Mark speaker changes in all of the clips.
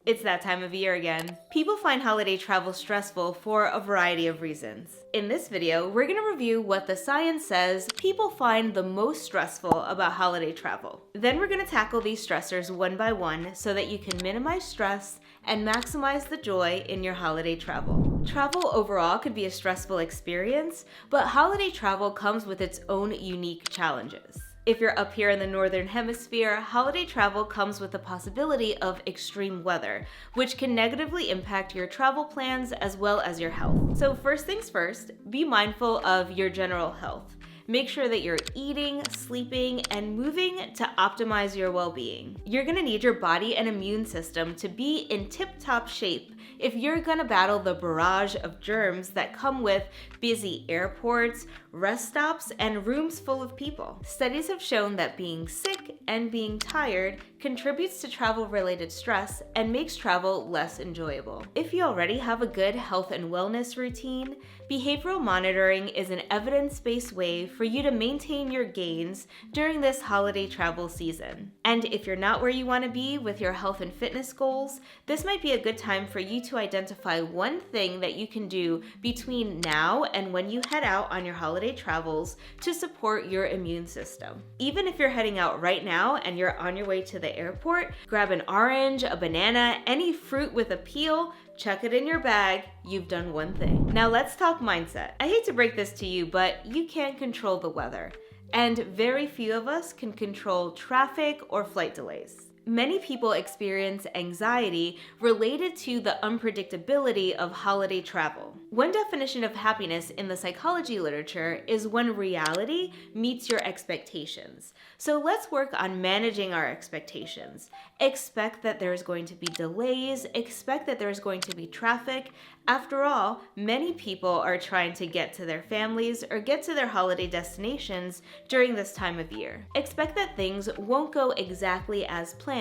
Speaker 1: It's that time of year again. People find holiday travel stressful for a variety of reasons. In this video, we're going to review what the science says people find the most stressful about holiday travel. Then we're going to tackle these stressors one by one so that you can minimize stress and maximize the joy in your holiday travel. Travel overall could be a stressful experience, but holiday travel comes with its own unique challenges. If you're up here in the Northern Hemisphere, holiday travel comes with the possibility of extreme weather, which can negatively impact your travel plans as well as your health. So first things first, be mindful of your general health. Make sure that you're eating, sleeping, and moving to optimize your well-being. You're gonna need your body and immune system to be in tip-top shape if you're gonna battle the barrage of germs that come with busy airports, rest stops, and rooms full of people. Studies have shown that being sick and being tired contributes to travel-related stress and makes travel less enjoyable. If you already have a good health and wellness routine, behavioral monitoring is an evidence-based way for you to maintain your gains during this holiday travel season. And if you're not where you want to be with your health and fitness goals, this might be a good time for you to identify one thing that you can do between now and when you head out on your holiday travels to support your immune system. Even if you're heading out right now and you're on your way to the airport, grab an orange, a banana, any fruit with a peel, chuck it in your bag, you've done one thing. Now let's talk mindset. I hate to break this to you, but you can't control the weather, and very few of us can control traffic or flight delays. Many people experience anxiety related to the unpredictability of holiday travel. One definition of happiness in the psychology literature is when reality meets your expectations. So let's work on managing our expectations. Expect that there's going to be delays, expect that there's going to be traffic. After all, many people are trying to get to their families or get to their holiday destinations during this time of year. Expect that things won't go exactly as planned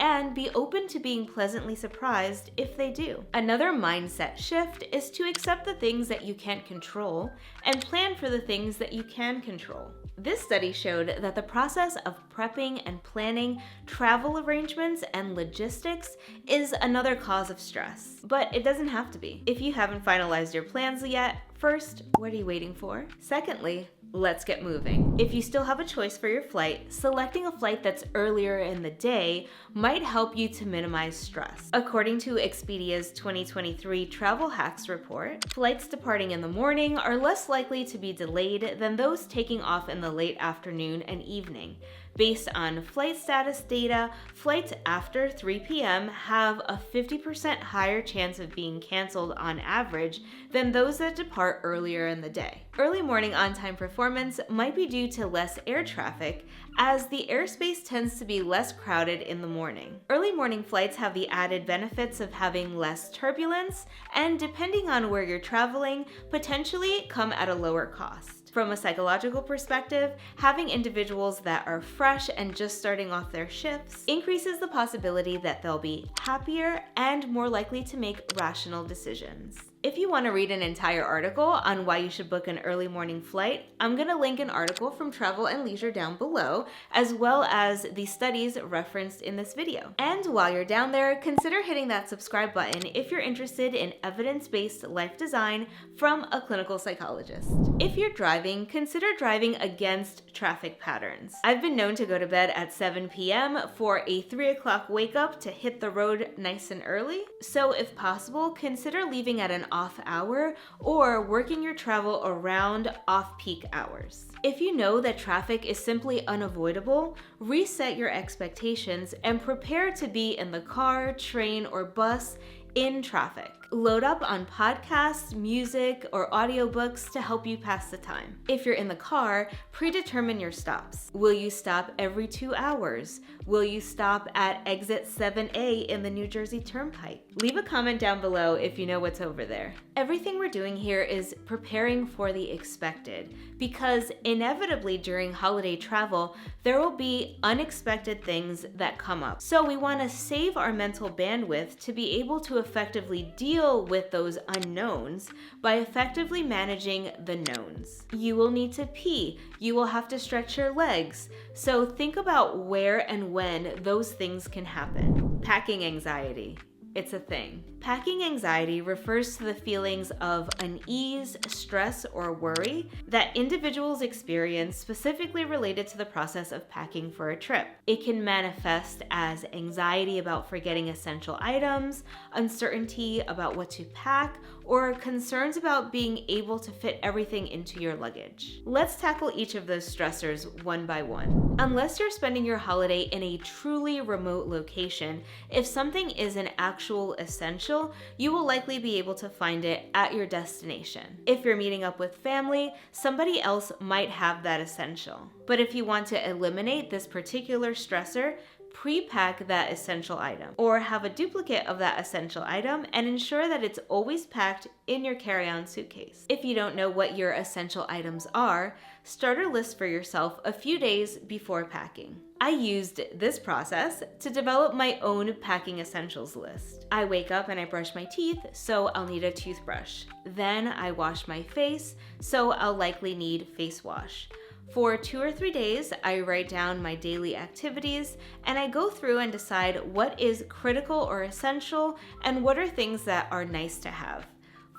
Speaker 1: and be open to being pleasantly surprised if they do. Another mindset shift is to accept the things that you can't control and plan for the things that you can control. This study showed that the process of prepping and planning travel arrangements and logistics is another cause of stress, but it doesn't have to be. If you haven't finalized your plans yet, first, what are you waiting for? Secondly, let's get moving. If you still have a choice for your flight, selecting a flight that's earlier in the day might help you to minimize stress. According to Expedia's 2023 Travel Hacks report, flights departing in the morning are less likely to be delayed than those taking off in the late afternoon and evening. Based on flight status data, flights after 3 p.m. have a 50% higher chance of being canceled on average than those that depart earlier in the day. Early morning on-time performance might be due to less air traffic, as the airspace tends to be less crowded in the morning. Early morning flights have the added benefits of having less turbulence and, depending on where you're traveling, potentially come at a lower cost. From a psychological perspective, having individuals that are fresh and just starting off their shifts increases the possibility that they'll be happier and more likely to make rational decisions. If you want to read an entire article on why you should book an early morning flight, I'm going to link an article from Travel and Leisure down below, as well as the studies referenced in this video. And while you're down there, consider hitting that subscribe button if you're interested in evidence-based life design from a clinical psychologist. If you're driving, consider driving against traffic patterns. I've been known to go to bed at 7 p.m. for a 3 o'clock wake up to hit the road nice and early. So if possible, consider leaving at an off hour or working your travel around off-peak hours. If you know that traffic is simply unavoidable, reset your expectations and prepare to be in the car, train, or bus in traffic. Load up on podcasts, music, or audiobooks to help you pass the time. If you're in the car, predetermine your stops. Will you stop every 2 hours? Will you stop at exit 7A in the New Jersey Turnpike? Leave a comment down below if you know what's over there. Everything we're doing here is preparing for the expected, because inevitably during holiday travel, there will be unexpected things that come up. So we want to save our mental bandwidth to be able to effectively deal with those unknowns by effectively managing the knowns. You will need to pee. You will have to stretch your legs. So think about where and when those things can happen. Packing anxiety. It's a thing. Packing anxiety refers to the feelings of unease, stress, or worry that individuals experience specifically related to the process of packing for a trip. It can manifest as anxiety about forgetting essential items, uncertainty about what to pack, or concerns about being able to fit everything into your luggage. Let's tackle each of those stressors one by one. Unless you're spending your holiday in a truly remote location, if something is an actual essential, you will likely be able to find it at your destination. If you're meeting up with family, somebody else might have that essential. But if you want to eliminate this particular stressor, pre-pack that essential item or have a duplicate of that essential item and ensure that it's always packed in your carry-on suitcase. If you don't know what your essential items are, start a list for yourself a few days before packing. I used this process to develop my own packing essentials list. I wake up and I brush my teeth, so I'll need a toothbrush. Then I wash my face, so I'll likely need face wash. For 2 or 3 days, I write down my daily activities and I go through and decide what is critical or essential and what are things that are nice to have.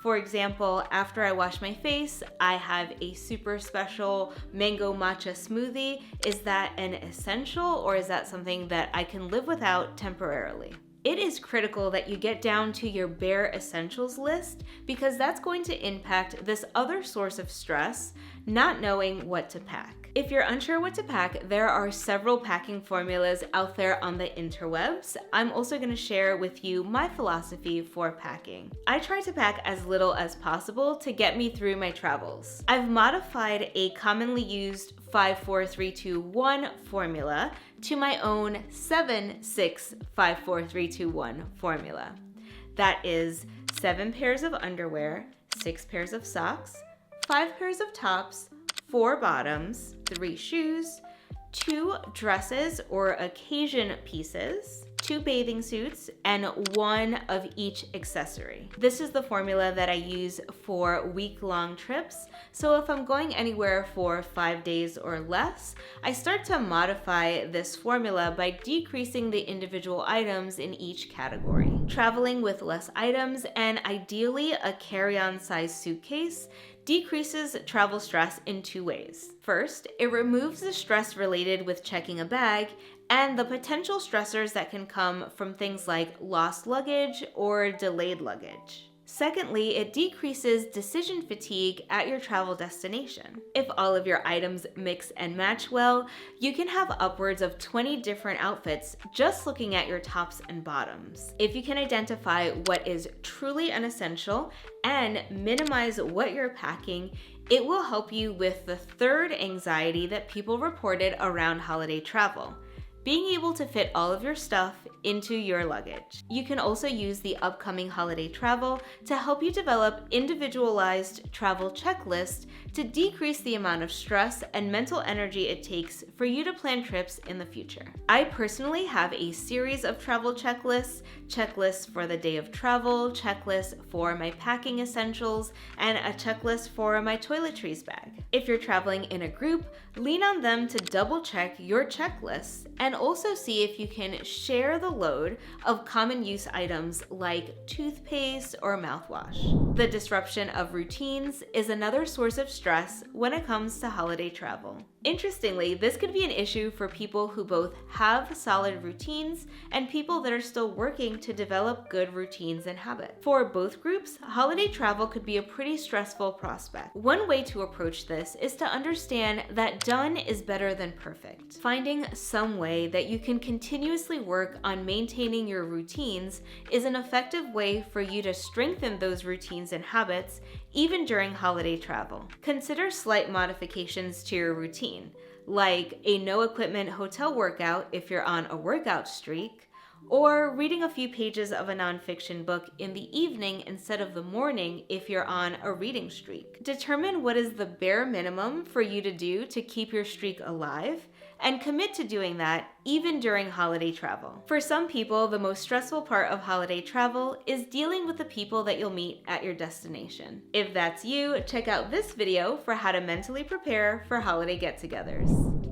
Speaker 1: For example, after I wash my face, I have a super special mango matcha smoothie. Is that an essential or is that something that I can live without temporarily? It is critical that you get down to your bare essentials list because that's going to impact this other source of stress, not knowing what to pack. If you're unsure what to pack, there are several packing formulas out there on the interwebs. I'm also going to share with you my philosophy for packing. I try to pack as little as possible to get me through my travels. I've modified a commonly used 5-4-3-2-1 formula to my own 7-6-5-4-3-2-1 formula. That is 7 pairs of underwear, 6 pairs of socks, 5 pairs of tops, 4 bottoms, 3 shoes, 2 dresses or occasion pieces, 2 bathing suits, and 1 of each accessory. This is the formula that I use for week-long trips, so if I'm going anywhere for 5 days or less, I start to modify this formula by decreasing the individual items in each category. Traveling with less items and ideally a carry-on size suitcase decreases travel stress in 2 ways. First, it removes the stress related with checking a bag and the potential stressors that can come from things like lost luggage or delayed luggage. Secondly, it decreases decision fatigue at your travel destination. If all of your items mix and match well, you can have upwards of 20 different outfits just looking at your tops and bottoms. If you can identify what is truly unessential and minimize what you're packing, it will help you with the third anxiety that people reported around holiday travel: being able to fit all of your stuff into your luggage. You can also use the upcoming holiday travel to help you develop individualized travel checklists to decrease the amount of stress and mental energy it takes for you to plan trips in the future. I personally have a series of travel checklists for the day of travel, checklists for my packing essentials, and a checklist for my toiletries bag. If you're traveling in a group, lean on them to double check your checklists and also see if you can share the load of common use items like toothpaste or mouthwash. The disruption of routines is another source of stress when it comes to holiday travel. Interestingly, this could be an issue for people who both have solid routines and people that are still working to develop good routines and habits. For both groups, holiday travel could be a pretty stressful prospect. One way to approach this is to understand that done is better than perfect. Finding some way that you can continuously work on maintaining your routines is an effective way for you to strengthen those routines and habits even during holiday travel. Consider slight modifications to your routine, like a no-equipment hotel workout if you're on a workout streak, or reading a few pages of a nonfiction book in the evening instead of the morning if you're on a reading streak. Determine what is the bare minimum for you to do to keep your streak alive, and commit to doing that even during holiday travel. For some people, the most stressful part of holiday travel is dealing with the people that you'll meet at your destination. If that's you, check out this video for how to mentally prepare for holiday get-togethers.